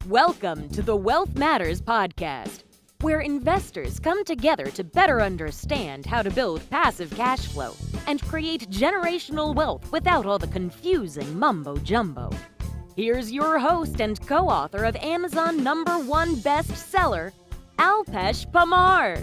Welcome to the Wealth Matters podcast, where investors come together to better understand how to build passive cash flow and create generational wealth without all the confusing mumbo-jumbo. Here's your host and co-author of Amazon #1 bestseller, Alpesh Pamar.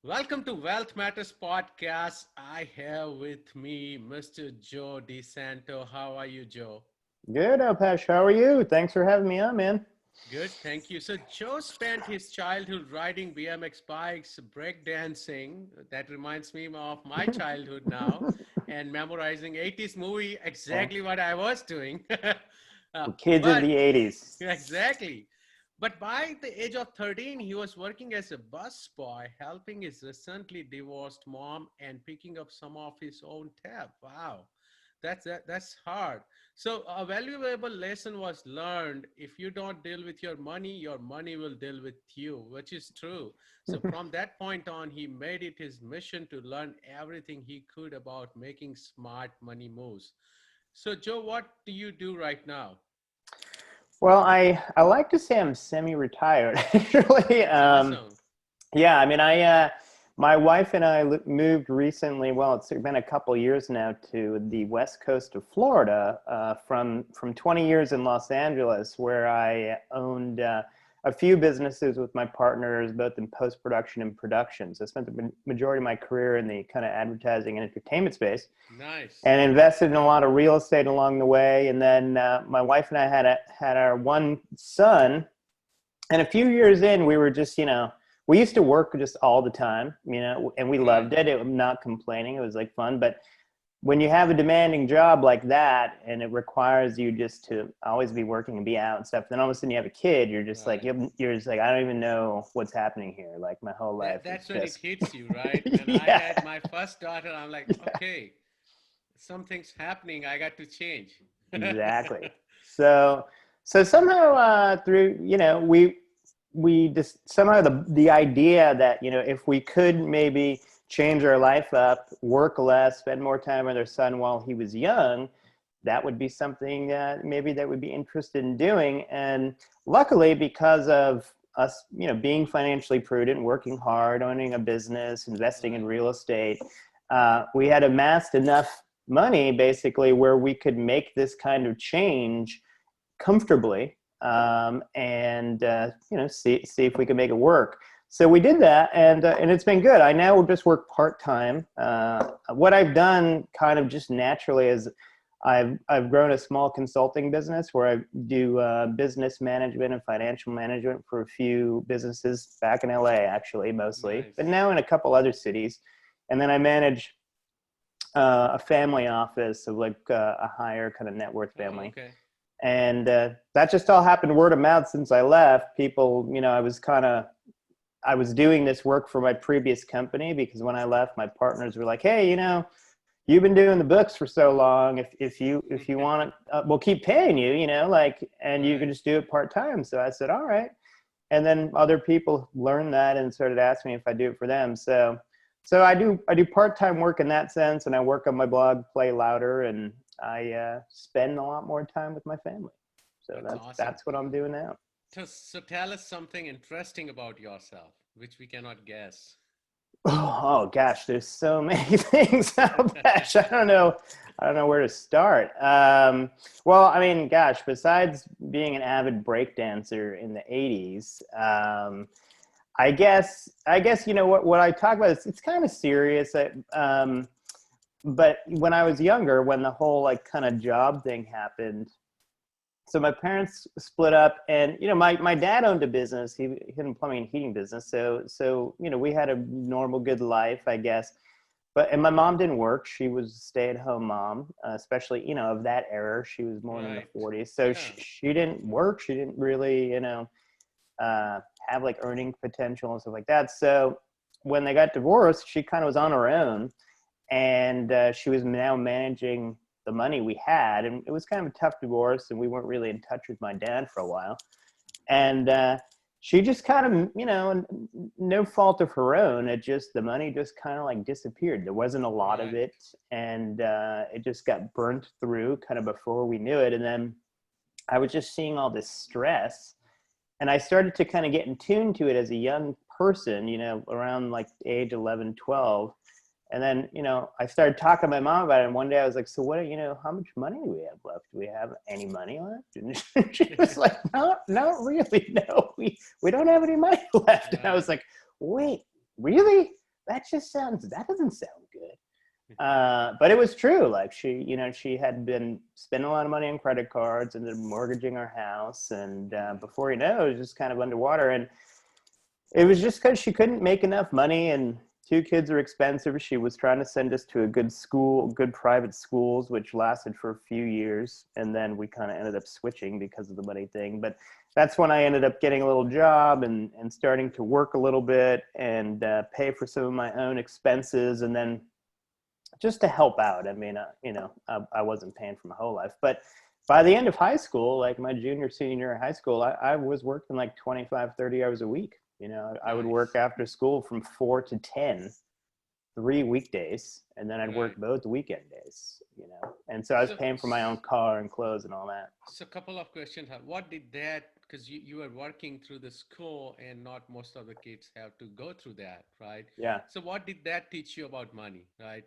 Welcome to Wealth Matters Podcast. I have with me Mr. Joe Disanto. How are you, Joe? Good, Alpesh. How are you? Thanks for having me on, man. Good, thank you. So Joe spent his childhood riding BMX bikes, breakdancing. That reminds me of my childhood now, and memorizing 80s movie, exactly what I was doing. Kids of But the 80s. exactly. But by the age of 13, he was working as a busboy, helping his recently divorced mom and picking up some of his own tab. Wow, that's hard. So a valuable lesson was learned. If you don't deal with your money will deal with you, which is true. So from that point on, he made it his mission to learn everything he could about making smart money moves. So Joe, what do you do right now? Well, I like to say I'm semi-retired, actually. That's awesome. Yeah, I mean, my wife and I moved recently. Well, it's been a couple years now to the west coast of Florida, from 20 years in Los Angeles, where I owned a few businesses with my partners, both in post-production and production. So I spent the majority of my career in the kind of advertising and entertainment space, Nice. and invested in a lot of real estate along the way. And then my wife and I had our one son, and a few years in, we were just, we used to work just all the time, and we loved it. I'm not complaining. It was like fun. But when you have a demanding job like that, and it requires you just to always be working and be out and stuff, then all of a sudden you have a kid, you're just Right. you're just like, I don't even know what's happening here. Like my whole life is That's when it just, hits you, right? When I yeah, had my first daughter, I'm like, okay, something's happening. I got to change. exactly. So somehow through, we just somehow the idea that, if we could maybe change our life up, work less, spend more time with our son while he was young, that would be something maybe that would be interested in doing. And luckily, because of us, being financially prudent, working hard, owning a business, investing in Right. real estate, we had amassed enough money basically where we could make this kind of change comfortably, and see if we could make it work. So we did that, and it's been good. I now just work part-time. What I've done kind of just naturally is I've grown a small consulting business where I do business management and financial management for a few businesses back in LA, actually, mostly, but Nice. now in a couple other cities. And then I manage a family office of like a higher kind of net worth Oh, family. okay. And that just all happened word of mouth since I left. People, I was doing this work for my previous company because when I left, my partners were like, hey, you've been doing the books for so long. If you want it, we'll keep paying you, and you can Right. just do it part-time. So I said, all right. And then other people learned that and started asking me if I do it for them. So I do part-time work in that sense, and I work on my blog, Play Louder, and I spend a lot more time with my family. So That's that's awesome. that's what I'm doing now. So tell us something interesting about yourself, which we cannot guess. Oh gosh, there's so many things. Gosh, I don't know where to start. Well, I mean, gosh, besides being an avid breakdancer in the '80s, I guess what I talk about is it's kind of serious. But when I was younger, when the whole like kind of job thing happened, so my parents split up, and my dad owned a business. He had a plumbing and heating business. So we had a normal good life, I guess. And my mom didn't work. She was a stay-at-home mom, especially of that era. She was born in the Right. 40s, so Yeah. she didn't work. She didn't really have like earning potential and stuff like that. So when they got divorced, she kind of was on her own, and she was now managing the money we had, and it was kind of a tough divorce, and we weren't really in touch with my dad for a while. And she just kind of, no fault of her own. It just, the money just kind of like disappeared. There wasn't a lot of Right. it. And it just got burnt through kind of before we knew it. And then I was just seeing all this stress. And I started to kind of get in tune to it as a young person, around like age 11, 12. And then, I started talking to my mom about it. And one day I was like, so what, how much money do we have left? Do we have any money left? And she was like, no, not really. No, we don't have any money left. And I was like, wait, really? That doesn't sound good. But it was true. Like she had been spending a lot of money on credit cards and then mortgaging our house. And before you know, it was just kind of underwater. And it was just because she couldn't make enough money, and 2 kids are expensive. She was trying to send us to a good school, good private schools, which lasted for a few years. And then we kind of ended up switching because of the money thing. But that's when I ended up getting a little job and starting to work a little bit and pay for some of my own expenses. And then just to help out. I mean, I wasn't paying for my whole life. But by the end of high school, like my junior, senior year of high school, I was working like 25, 30 hours a week. I would work after school from 4 to 10, 3 weekdays, and then I'd work both weekend days, And so I was paying for my own car and clothes and all that. So a couple of questions. What did that, because you were working through the school and not most of the kids have to go through that, right? Yeah. So what did that teach you about money, right?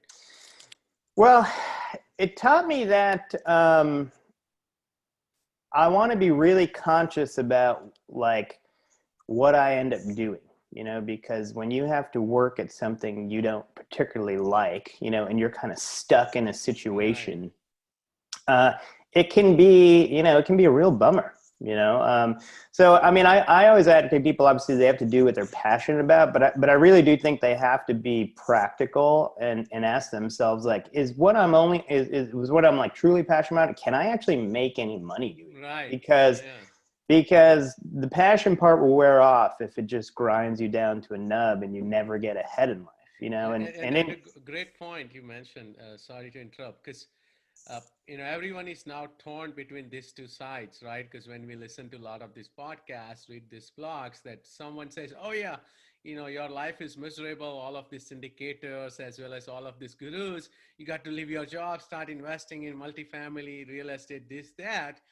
Well, it taught me that I want to be really conscious about like what I end up doing, because when you have to work at something you don't particularly like, and you're kind of stuck in a situation, it can be, it can be a real bummer, So, I mean, I always advocate people, obviously they have to do what they're passionate about, but I really do think they have to be practical and ask themselves, like, is what I'm like truly passionate about? Can I actually make any money doing it? Right. Because the passion part will wear off if it just grinds you down to a nub and you never get ahead in life, And a great point you mentioned. Sorry to interrupt, because everyone is now torn between these two sides, right? Because when we listen to a lot of these podcasts, read these blogs, that someone says, "Oh yeah, your life is miserable. All of these indicators, as well as all of these gurus, you got to leave your job, start investing in multifamily, real estate, this, that."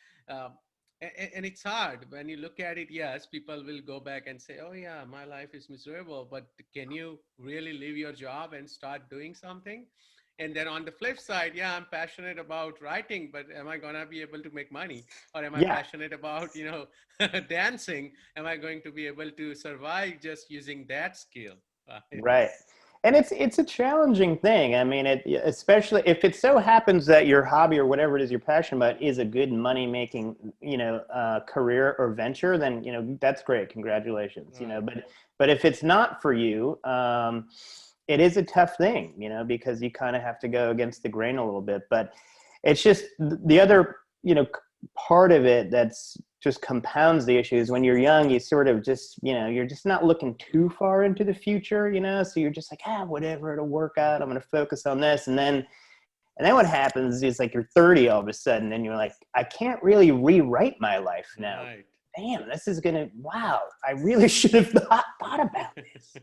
And it's hard when you look at it. Yes, people will go back and say, "Oh yeah, my life is miserable," but can you really leave your job and start doing something? And then on the flip side, yeah, I'm passionate about writing, but am I going to be able to make money? Or am I passionate about, dancing? Am I going to be able to survive just using that skill? Right. And it's a challenging thing. I mean, especially if it so happens that your hobby or whatever it is you're passionate about is a good money making, career or venture, then, that's great. Congratulations. But if it's not for you, it is a tough thing, because you kind of have to go against the grain a little bit. But it's just the other, part of it that's just compounds the issue is when you're young, you sort of just, you're just not looking too far into the future, so you're just like, whatever, it'll work out. I'm going to focus on this. And then what happens is like you're 30 all of a sudden and you're like, I can't really rewrite my life now. Right. Damn, this is going to, wow, I really should have thought about this.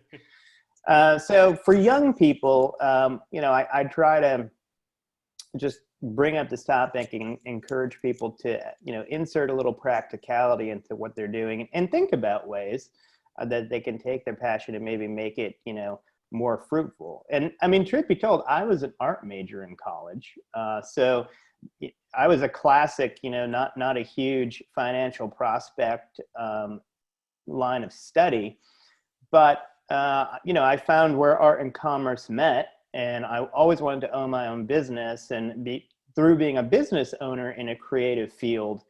So for young people, I try to just bring up this topic and encourage people to, insert a little practicality into what they're doing and think about ways that they can take their passion and maybe make it, more fruitful. And I mean, truth be told, I was an art major in college. So I was a classic, not a huge financial prospect line of study, but I found where art and commerce met, and I always wanted to own my own business. And through being a business owner in a creative field,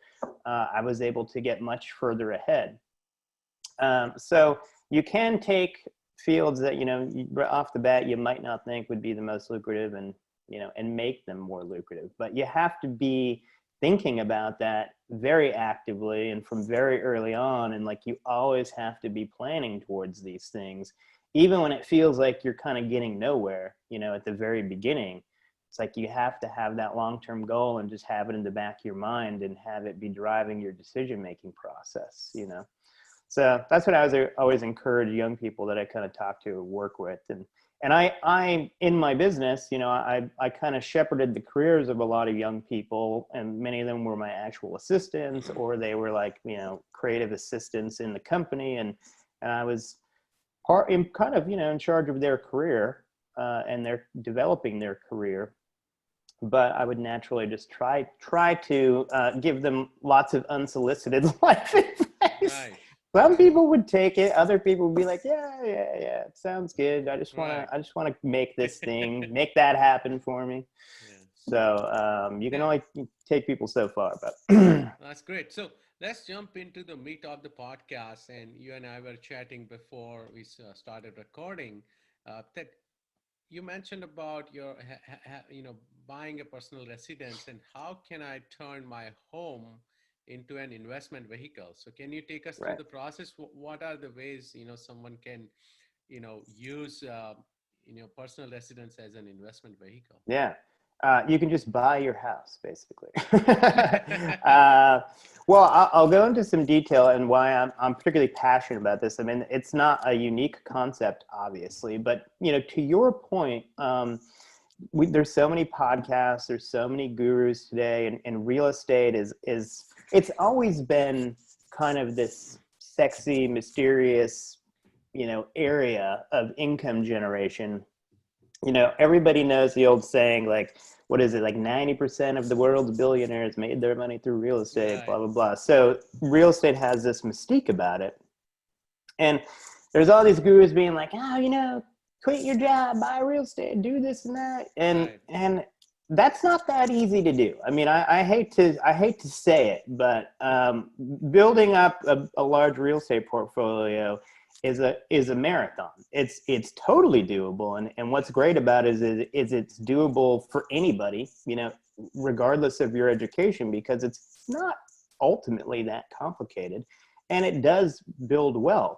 I was able to get much further ahead. So you can take fields that, off the bat, you might not think would be the most lucrative and make them more lucrative. But you have to be thinking about that very actively and from very early on. And like, you always have to be planning towards these things, even when it feels like you're kind of getting nowhere, at the very beginning. It's like you have to have that long-term goal and just have it in the back of your mind and have it be driving your decision-making process, So that's what I was always encourage young people that I kind of talk to or work with. And I in my business, you know, I kind of shepherded the careers of a lot of young people, and many of them were my actual assistants, or they were like, you know, creative assistants in the company. And I was kind of, you know, in charge of their career, and they're developing their career. But I would naturally just try to give them lots of unsolicited life advice. Right. Some people would take it. Other people would be like, yeah, it sounds good. I just Right. want to make this thing, make that happen for me. Yeah. So you can Yeah. only take people so far, but That's great. So let's jump into the meat of the podcast. And you and I were chatting before we started recording. That you mentioned about your, you know, buying a personal residence, and how can I turn my home into an investment vehicle? So can you take us through right. the process? What are the ways, you know, someone can, you know, use, you know, personal residence as an investment vehicle? Yeah. You can just buy your house, basically. Well, I'll go into some detail and why I'm particularly passionate about this. I mean, it's not a unique concept, obviously, but you know, to your point, there's so many podcasts, there's so many gurus today, and real estate is it's always been kind of this sexy, mysterious, you know, area of income generation. You know, everybody knows the old saying, like, what is it, like 90% of the world's billionaires made their money through real estate, blah, Right. blah, blah. So real estate has this mystique about it. And there's all these gurus being like, oh, you know, quit your job, buy real estate, do this and that. Right. And that's not that easy to do. I mean, I hate to say it, but building up a large real estate portfolio is a marathon. It's totally doable, and what's great about it is it's doable for anybody, you know, regardless of your education, because it's not ultimately that complicated, and it does build wealth,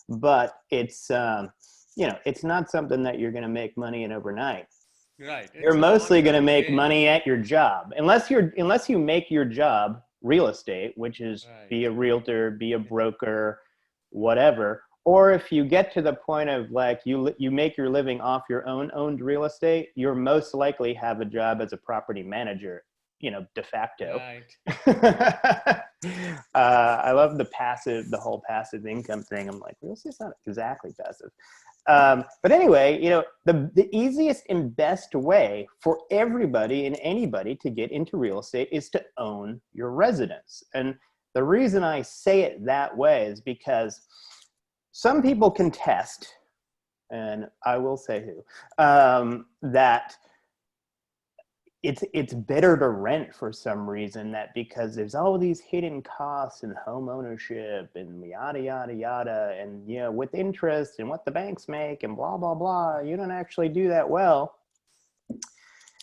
but it's you know, it's not something that you're going to make money in overnight. Right. You're It's a mostly going to long-term make game. money at your job, unless you make your job real estate, which is Right. be a realtor, be a broker, whatever. Or if you get to the point of like you make your living off your own owned real estate, you're most likely have a job as a property manager, you know, de facto. Right. I love the whole passive income thing. I'm like, real estate's not exactly passive. But anyway, you know, the easiest and best way for everybody and anybody to get into real estate is to own your residence. And the reason I say it that way is because some people contest, and I will say who, that it's better to rent for some reason, that because there's all these hidden costs in home ownership and yada yada yada, and you know, with interest and what the banks make and blah blah blah, you don't actually do that well.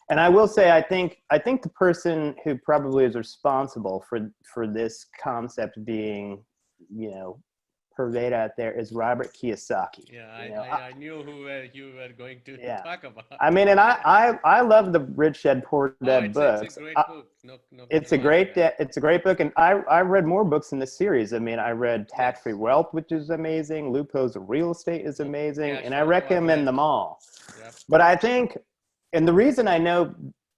And I will say, I think the person who probably is responsible for this concept being, you know, pervade out there is Robert Kiyosaki. Yeah, You know, I knew you were going to yeah. talk about. I mean, and I love the Rich Dad Poor Oh, Dad it's a books. great book. No, It's no a great argument. it's a great book, and I read more books in this series. I mean, I read Tax Free Yes. Wealth, which is amazing. Loopholes of Real Estate is amazing, Cash and I flow recommend them quadrant. all. Yep. But I think, and the reason I know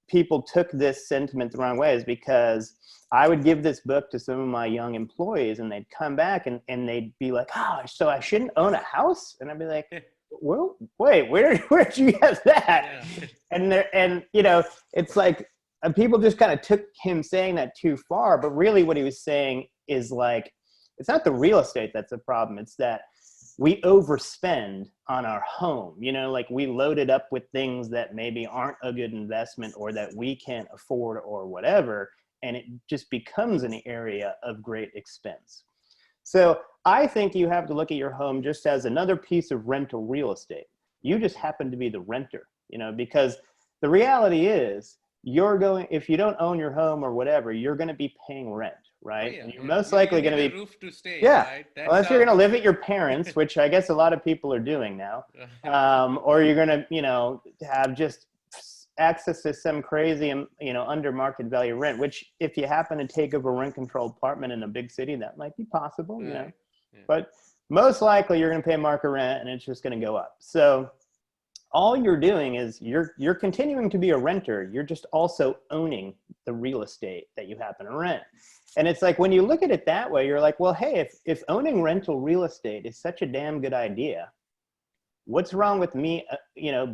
people took this sentiment the wrong way is because I would give this book to some of my young employees, and they'd come back and they'd be like, "Oh, so I shouldn't own a house?" And I'd be like, "Well, wait, where'd you get that?" Yeah. And you know, it's like people just kind of took him saying that too far, but really what he was saying is like, it's not the real estate that's the problem. It's that we overspend on our home, you know, like we load it up with things that maybe aren't a good investment or that we can't afford or whatever, and it just becomes an area of great expense. So I think you have to look at your home just as another piece of rental real estate. You just happen to be the renter, you know, because the reality is if you don't own your home or whatever, you're going to be paying rent, Oh right? yeah, And you're yeah. most You likely going need to a be, roof to stay, yeah, right? That's unless you're how. going to live at your parents, which I guess a lot of people are doing now, or you're going to, you know, have just access to some crazy, you know, under market value rent, which if you happen to take over a rent controlled apartment in a big city, that might be possible, you know. Right. but most likely you're going to pay market rent and it's just going to go up. So all you're doing is you're continuing to be a renter. You're just also owning the real estate that you happen to rent. And it's like, when you look at it that way, you're like, well, hey, if owning rental real estate is such a damn good idea, what's wrong with me,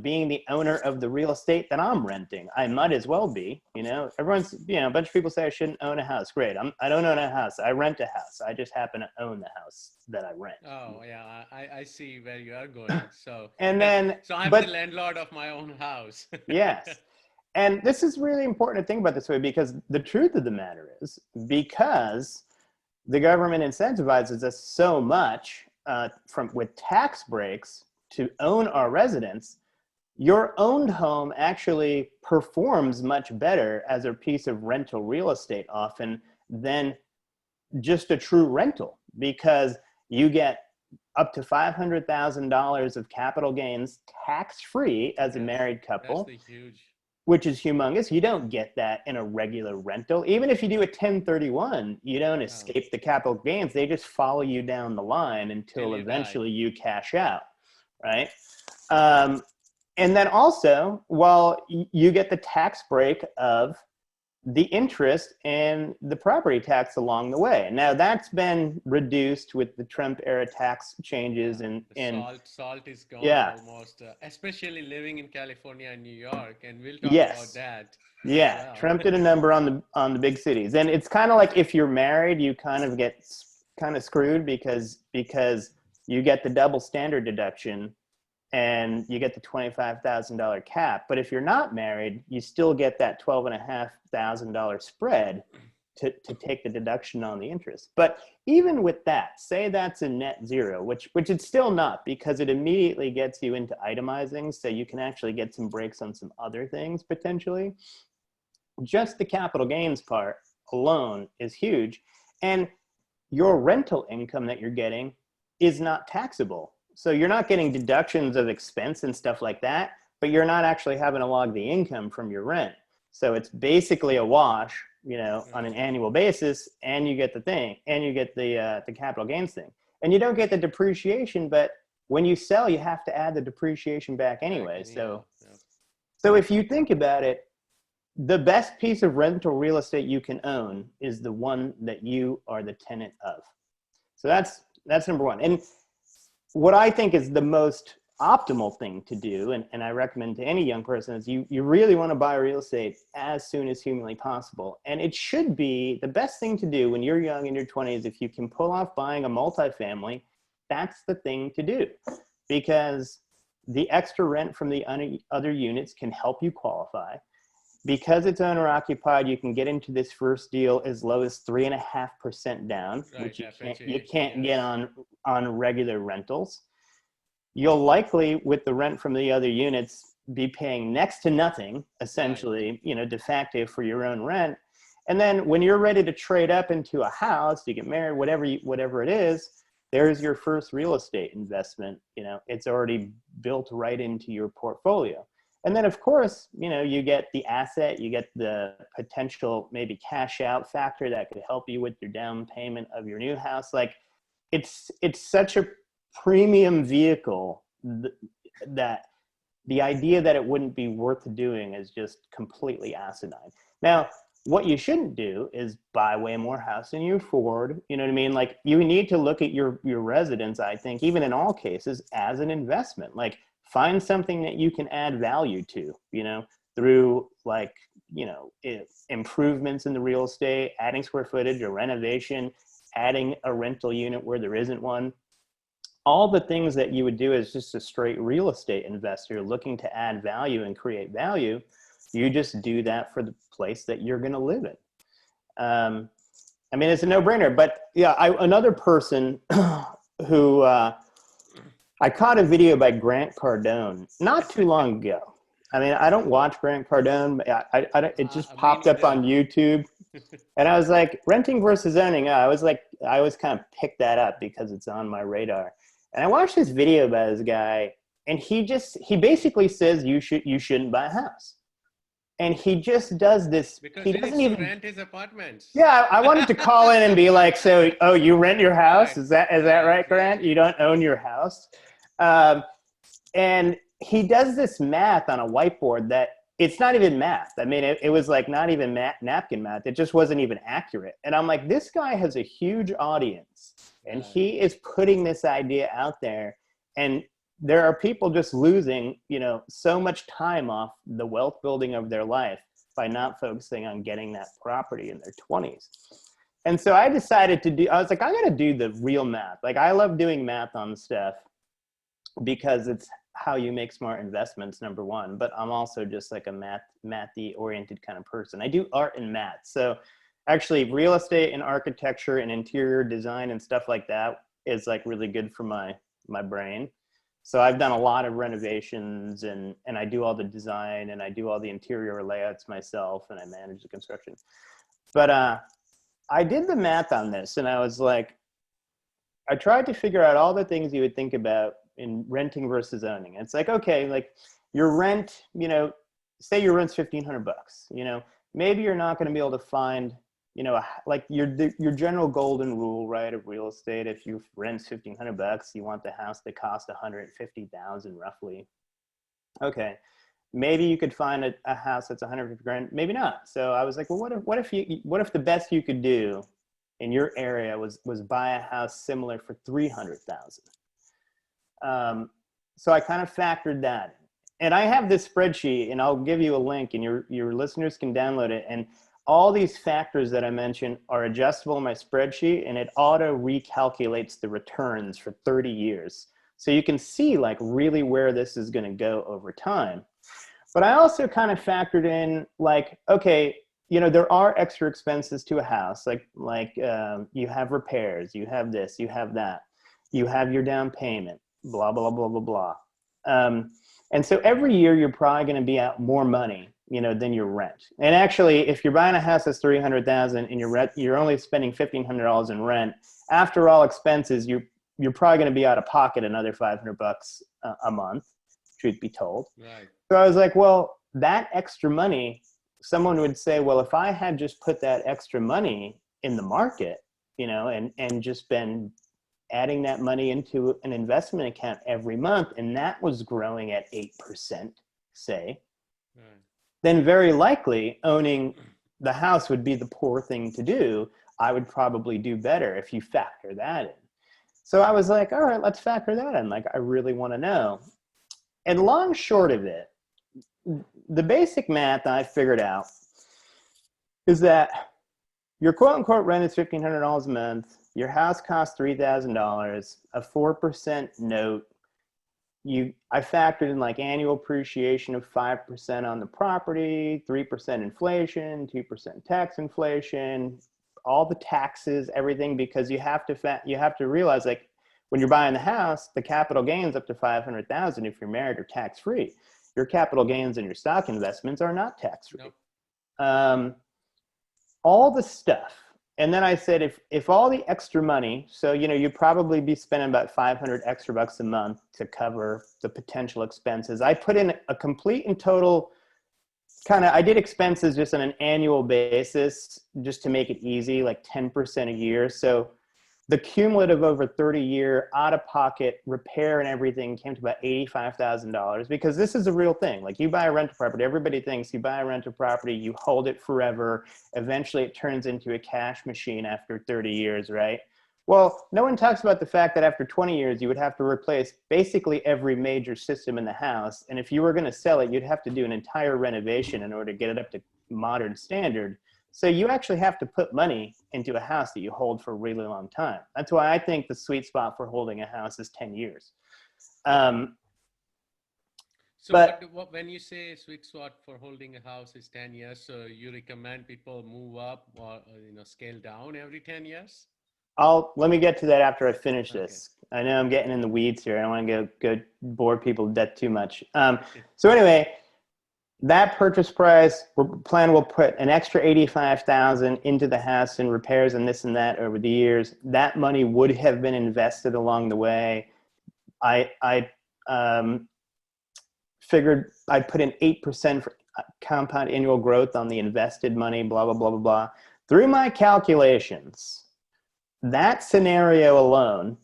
being the owner of the real estate that I'm renting? I might as well be, everyone's, a bunch of people say I shouldn't own a house. Great. I don't own a house. I rent a house. I just happen to own the house that I rent. Oh yeah, I see where you are going. So And then, so I'm the landlord of my own house. Yes. And this is really important to think about this way, because the truth of the matter is, because the government incentivizes us so much with tax breaks to own our residence, your owned home actually performs much better as a piece of rental real estate often than just a true rental, because you get up to $500,000 of capital gains tax-free as a married couple. That's the huge. Which is humongous. You don't get that in a regular rental. Even if you do a 1031, you don't escape the capital gains. They just follow you down the line until eventually you cash out, right? And then also, while you get the tax break of the interest and the property tax along the way. Now that's been reduced with the Trump era tax changes and salt is gone almost, especially living in California and New York, and we'll talk about that. Yeah, Trump did a number on the big cities, and it's kind of like if you're married, you kind of get kind of screwed because you get the double standard deduction and you get the $25,000 cap. But if you're not married, you still get that $12,500 spread to take the deduction on the interest. But even with that, say that's a net zero, which it's still not, because it immediately gets you into itemizing, so you can actually get some breaks on some other things potentially. Just the capital gains part alone is huge. And your rental income that you're getting is not taxable. So you're not getting deductions of expense and stuff like that, but you're not actually having to log the income from your rent. So it's basically a wash, on an annual basis, and you get the thing, and you get the capital gains thing. And you don't get the depreciation, but when you sell, you have to add the depreciation back anyway. So if you think about it, the best piece of rental real estate you can own is the one that you are the tenant of. So that's number one. And what I think is the most optimal thing to do, and I recommend to any young person, is you really want to buy real estate as soon as humanly possible. And it should be the best thing to do when you're young in your 20s. If you can pull off buying a multifamily, that's the thing to do, because the extra rent from the other units can help you qualify. Because it's owner occupied, you can get into this first deal as low as 3.5% down, which you can't get on regular rentals. You'll likely, with the rent from the other units, be paying next to nothing, essentially, de facto, for your own rent. And then when you're ready to trade up into a house, you get married, whatever it is, there's your first real estate investment. It's already built right into your portfolio. And then, of course, you get the asset, you get the potential maybe cash out factor that could help you with your down payment of your new house. Like, it's such a premium vehicle that the idea that it wouldn't be worth doing is just completely asinine. Now, what you shouldn't do is buy way more house than you afford. You know what I mean? Like, you need to look at your residence, I think, even in all cases, as an investment. Like, find something that you can add value to, through improvements in the real estate, adding square footage or renovation, adding a rental unit where there isn't one. All the things that you would do as just a straight real estate investor looking to add value and create value, you just do that for the place that you're going to live in. It's a no-brainer. But yeah, another person who I caught a video by Grant Cardone not too long ago. I don't watch Grant Cardone. It just popped up on YouTube. And I was like, renting versus owning. I always kind of pick that up because it's on my radar. And I watched this video by this guy, and he basically says you shouldn't buy a house. And he just does this. Because He he doesn't needs to even. rent his apartments. Yeah, I wanted to call in and be like, so, oh, you rent your house? Right. Is that right, Grant? You don't own your house? And he does this math on a whiteboard that it's not even math. I mean, it was like not even napkin math. It just wasn't even accurate. And I'm like, this guy has a huge audience, and he is putting this idea out there. And there are people just losing, so much time off the wealth building of their life by not focusing on getting that property in their 20s. And so I decided I was like, I got to do the real math. Like, I love doing math on stuff because it's how you make smart investments, number one. But I'm also just like a mathy oriented kind of person. I do art and math. So actually real estate and architecture and interior design and stuff like that is like really good for my brain. So I've done a lot of renovations and I do all the design and I do all the interior layouts myself and I manage the construction. But I did the math on this and I was like, I tried to figure out all the things you would think about in renting versus owning. It's like, okay, like your rent, say your rent's $1,500, maybe you're not going to be able to find, like your general golden rule, right, of real estate. If you rent $1,500, you want the house that costs $150,000 roughly. Okay. Maybe you could find a house that's 150 grand, maybe not. So I was like, well, what if the best you could do in your area was buy a house similar for 300,000? So I kind of factored that in. And I have this spreadsheet and I'll give you a link and your listeners can download it. And all these factors that I mentioned are adjustable in my spreadsheet and it auto recalculates the returns for 30 years. So you can see like really where this is going to go over time. But I also kind of factored in like, okay, there are extra expenses to a house, like you have repairs, you have this, you have that, you have your down payment, blah, blah, blah, blah, blah. And so every year you're probably going to be out more money, than your rent. And actually, if you're buying a house that's $300,000 and you're only spending $1,500 in rent, after all expenses, you're probably going to be out of pocket another $500 a month, truth be told. Right. So I was like, well, that extra money, someone would say, well, if I had just put that extra money in the market, and just been adding that money into an investment account every month, and that was growing at 8%, say, right, then very likely owning the house would be the poor thing to do. I would probably do better if you factor that in. So I was like, all right, let's factor that in. Like, I really want to know. And long short of it, the basic math I figured out is that your quote unquote rent is $1,500 a month. Your house costs $3,000, a 4% note. I factored in like annual appreciation of 5% on the property, 3% inflation, 2% tax inflation, all the taxes, everything, because you have to realize, like, when you're buying the house, the capital gains up to $500,000 if you're married are tax free. Your capital gains in your stock investments are not tax free. Nope. All the stuff. And then I said, if all the extra money, so, you'd probably be spending about $500 extra bucks a month to cover the potential expenses. I put in a complete and total I did expenses just on an annual basis, just to make it easy, like 10% a year. So the cumulative over 30-year out-of-pocket repair and everything came to about $85,000, because this is a real thing. Like, you buy a rental property, everybody thinks you buy a rental property, you hold it forever. Eventually it turns into a cash machine after 30 years, right? Well, no one talks about the fact that after 20 years, you would have to replace basically every major system in the house. And if you were going to sell it, you'd have to do an entire renovation in order to get it up to modern standard. So you actually have to put money into a house that you hold for a really long time. That's why I think the sweet spot for holding a house is 10 years. When you say sweet spot for holding a house is 10 years, so you recommend people move up or scale down every 10 years? Let me get to that after I finish this. I know I'm getting in the weeds here. I don't want to go bore people to death too much. So anyway, that purchase price, we'll put an extra $85,000 into the house in repairs and this and that over the years. That money would have been invested along the way. I figured I'd put in 8% compound annual growth on the invested money, blah, blah, blah, blah, blah. Through my calculations, that scenario alone,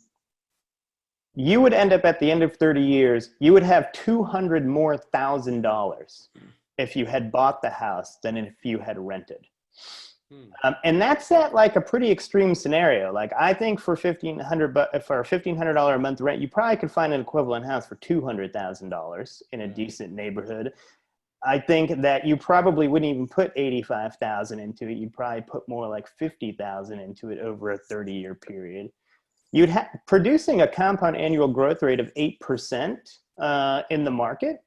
you would end up at the end of 30 years, you would have $200,000 more if you had bought the house than if you had rented. And that's at like a pretty extreme scenario. Like I think for $1,500 a month rent, you probably could find an equivalent house for $200,000 in a decent neighborhood. I think that you probably wouldn't even put $85,000 into it. You'd probably put more like $50,000 into it over a 30-year period. You'd have producing a compound annual growth rate of 8% in the market,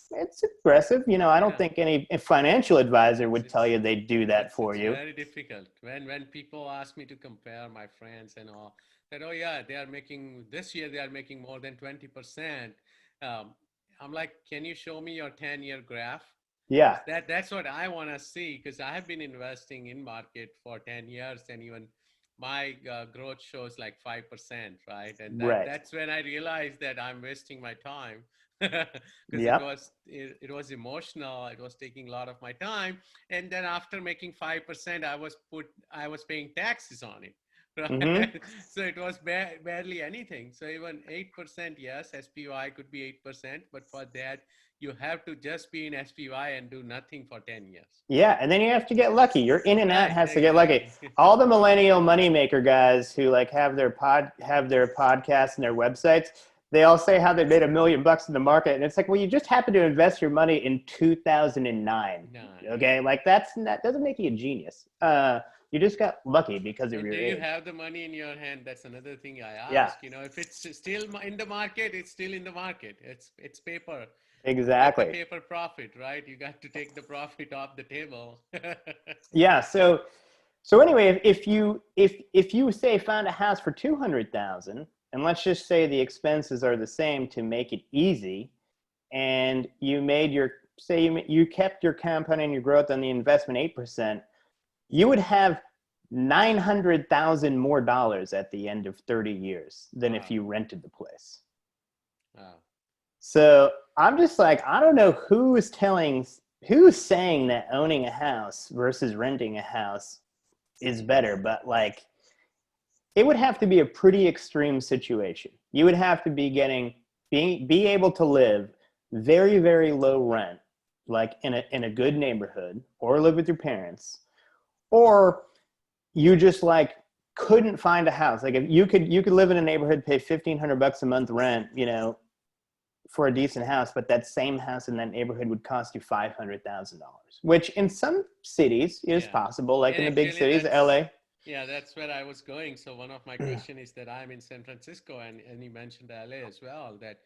it's aggressive. I don't think any financial advisor would tell you they'd do that for you. It's very difficult. When people ask me to compare my friends and all, that, oh yeah, this year they are making more than 20%. I'm like, can you show me your 10-year graph? Yeah. That's what I want to see, because I have been investing in market for 10 years and even my growth shows like 5%, right? And that's when I realized that I'm wasting my time. Because it was emotional. It was taking a lot of my time, and then after making 5%, I was paying taxes on it, right? So it was barely anything. So even 8%, yes, SPY could be 8%, but for that you have to just be in SPY and do nothing for 10 years. Yeah, and then you have to get lucky. Your in and out has to get lucky. All the millennial moneymaker guys who like have their podcasts and their websites, they all say how they made $1 million in the market, and it's like, well, you just happened to invest your money in 2009. Okay, like that doesn't make you a genius. You just got lucky because of your age. You have the money in your hand. That's another thing I ask. If it's still in the market, it's still in the market. It's paper. Exactly. It's a paper profit, right? You got to take the profit off the table. Yeah. So anyway, if you say found a house for $200,000. And let's just say the expenses are the same to make it easy, and you made you kept your compound annual growth on the investment 8%, you would have $900,000 more at the end of 30 years than if you rented the place. Wow. So I'm just like, I don't know who's saying that owning a house versus renting a house is better, but like, it would have to be a pretty extreme situation. You would have to be be able to live very, very low rent, like in a good neighborhood, or live with your parents, or you just like couldn't find a house. Like if you could live in a neighborhood, pay $1,500 a month rent, for a decent house, but that same house in that neighborhood would cost you $500,000, which in some cities is possible, like in the big cities, LA. Yeah, that's where I was going. So one of my question is that I'm in San Francisco, and you mentioned LA as well, that,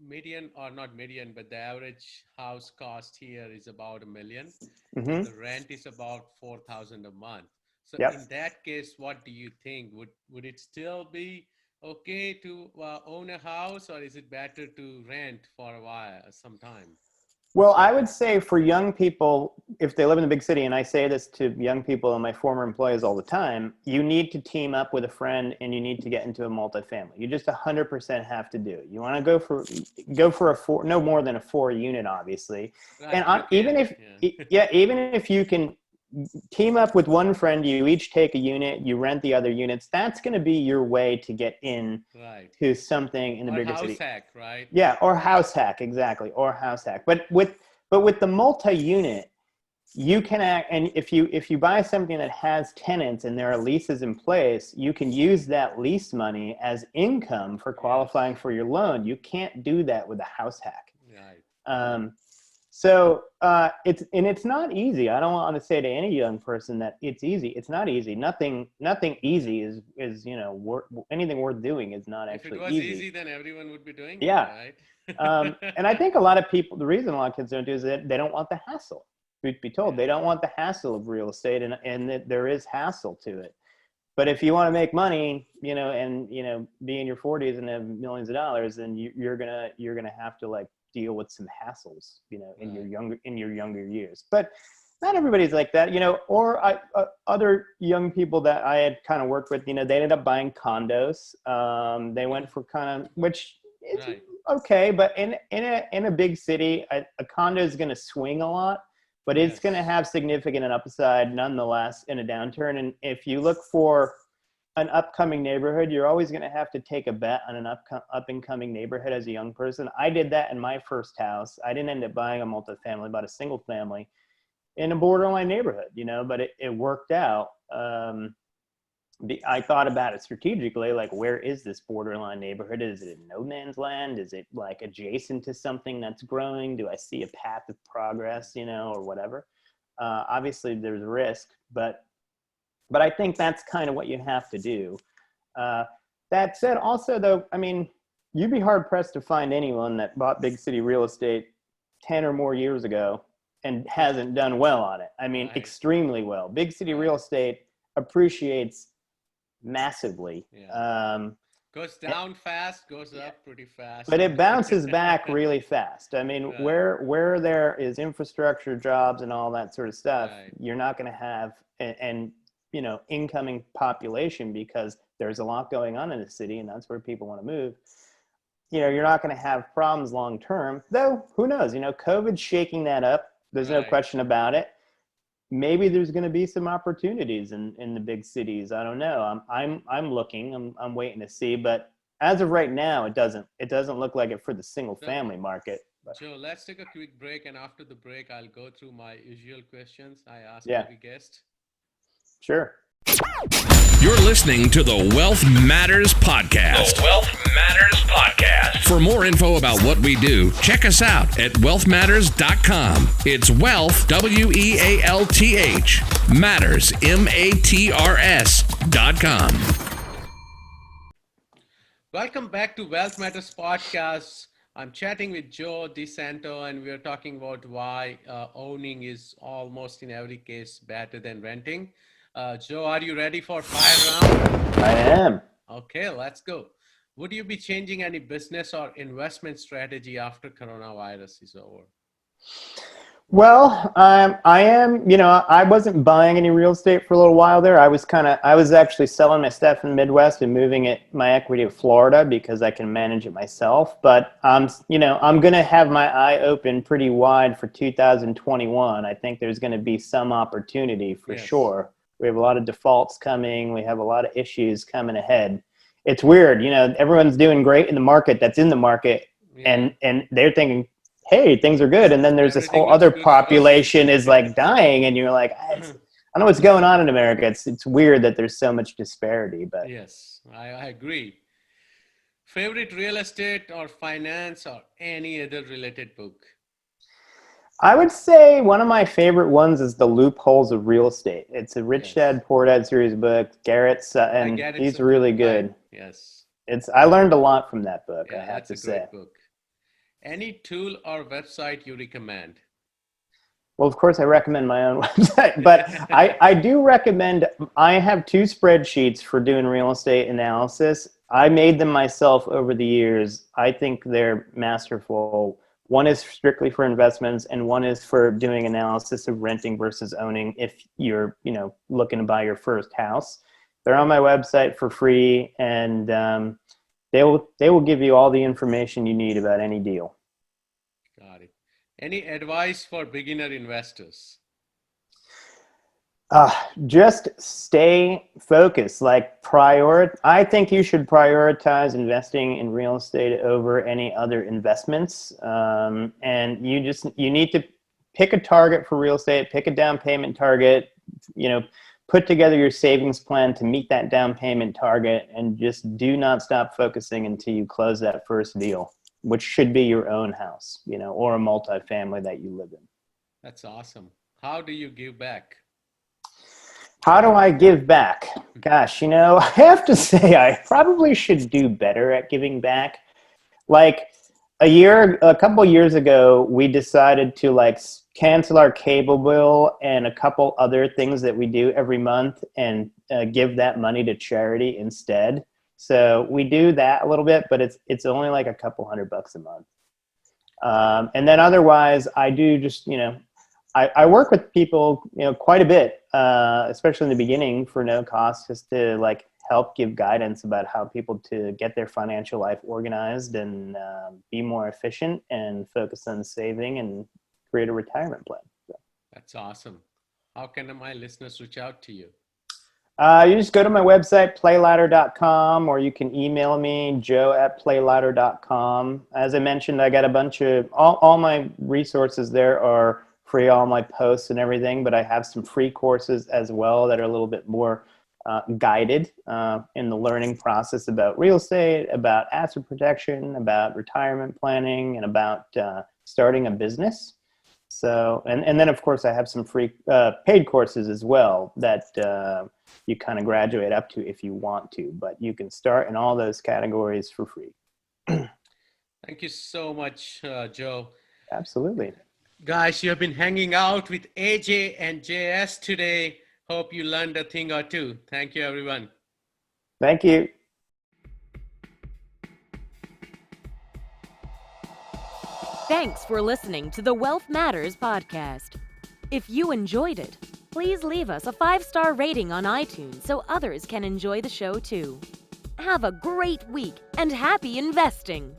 median, or not median, but the average house cost here is about $1 million. And the rent is about $4,000 a month. So in that case, what do you think? Would it still be okay to own a house, or is it better to rent for a while, some time? Well, I would say for young people, if they live in a big city, and I say this to young people and my former employees all the time, you need to team up with a friend and you need to get into a multifamily. You just 100% have to do it. You want to go for no more than a 4-unit, obviously. Right, and even if you can team up with one friend, you each take a unit, you rent the other units, that's going to be your way to get in to something in the bigger city. House hack, right? Yeah, or house hack, exactly, or house hack. But with the multi-unit, you can and if you buy something that has tenants and there are leases in place, you can use that lease money as income for qualifying for your loan. You can't do that with a house hack. Right. So it's not easy. I don't want to say to any young person that it's easy. It's not easy. Nothing easy is anything worth doing is not actually easy. If it was easy, then everyone would be doing it, right? And I think a lot of people, the reason a lot of kids don't do is that they don't want the hassle. Truth be told, they don't want the hassle of real estate, and that there is hassle to it. But if you want to make money, and be in your 40s and have millions of dollars, then you're gonna have to like deal with some hassles, in your younger years. But not everybody's like that, or other young people that I had kind of worked with, they ended up buying condos. They went for kind of, which is okay, but in a big city, a condo is going to swing a lot, but it's going to have significant upside nonetheless in a downturn. And if you look for an upcoming neighborhood, you're always going to have to take a bet on an up and coming neighborhood as a young person. I did that in my first house. I didn't end up buying a multifamily, bought a single family in a borderline neighborhood, but it worked out. I thought about it strategically, like, where is this borderline neighborhood? Is it in no man's land? Is it like adjacent to something that's growing? Do I see a path of progress, or whatever? Obviously there's risk, but I think that's kind of what you have to do. That said, also though, I mean, you'd be hard pressed to find anyone that bought big city real estate 10 or more years ago and hasn't done well on it. I mean, extremely well. Big city real estate appreciates massively. Goes down fast, goes up pretty fast. But it bounces back really fast. I mean, where there is infrastructure, jobs, and all that sort of stuff, you're not going to have an incoming population, because there's a lot going on in the city, and that's where people want to move. You're not going to have problems long term, though. Who knows? COVID's shaking that up. There's no question about it. Maybe there's going to be some opportunities in the big cities. I don't know. I'm looking. I'm waiting to see. But as of right now, it doesn't look like it for the single family market. Joe, let's take a quick break, and after the break, I'll go through my usual questions I ask every guest. Sure. You're listening to the Wealth Matters Podcast. The Wealth Matters Podcast. For more info about what we do, check us out at wealthmatters.com. It's wealth, WEALTH, matters, MATRS.com. Welcome back to Wealth Matters Podcast. I'm chatting with Joe Disanto, and we're talking about why owning is almost in every case better than renting. Joe, are you ready for fire round? I am. Okay, let's go. Would you be changing any business or investment strategy after coronavirus is over? Well, I am, I wasn't buying any real estate for a little while there. I was actually selling my stuff in the Midwest and moving my equity to Florida because I can manage it myself. But, I'm going to have my eye open pretty wide for 2021. I think there's going to be some opportunity for sure. We have a lot of defaults coming. We have a lot of issues coming ahead. It's weird, everyone's doing great in the market that's in the market, and they're thinking, hey, things are good. And then there's this whole other population is like dying, and you're like, I don't know what's going on in America. It's weird that there's so much disparity. But yes, I agree. Favorite real estate or finance or any other related book? I would say one of my favorite ones is The Loopholes of Real Estate. It's a Rich Dad, Poor Dad series book. Garrett's, and he's really good. Yes. I learned a lot from that book, I have to say. That's a great book. Any tool or website you recommend? Well, of course, I recommend my own website, but I do recommend, I have 2 spreadsheets for doing real estate analysis. I made them myself over the years. I think they're masterful. One is strictly for investments, and one is for doing analysis of renting versus owning if you're, looking to buy your first house. They're on my website for free, and they will give you all the information you need about any deal. Got it. Any advice for beginner investors? Just stay focused. I think you should prioritize investing in real estate over any other investments. And you need to pick a target for real estate, pick a down payment target, put together your savings plan to meet that down payment target, and just do not stop focusing until you close that first deal, which should be your own house, or a multifamily that you live in. That's awesome. How do you give back? How do I give back? Gosh, I have to say I probably should do better at giving back. Like a couple years ago, we decided to cancel our cable bill and a couple other things that we do every month and give that money to charity instead. So we do that a little bit, but it's only like a couple $100 a month. And then otherwise, I do just, I work with people, quite a bit, especially in the beginning for no cost, just to help give guidance about how people to get their financial life organized and be more efficient and focus on saving and create a retirement plan. So. That's awesome. How can my listeners reach out to you? You just go to my website, playladder.com, or you can email me, joe@playladder.com. As I mentioned, I got a bunch of, all my resources there are free, all my posts and everything, but I have some free courses as well that are a little bit more guided in the learning process about real estate, about asset protection, about retirement planning, and about starting a business. So, and then of course I have some free paid courses as well that you kind of graduate up to if you want to, but you can start in all those categories for free. Thank you so much, Joe. Absolutely. Guys, you have been hanging out with AJ and JS today. Hope you learned a thing or two. Thank you, everyone. Thank you. Thanks for listening to the Wealth Matters podcast. If you enjoyed it, please leave us a 5-star rating on iTunes so others can enjoy the show too. Have a great week and happy investing!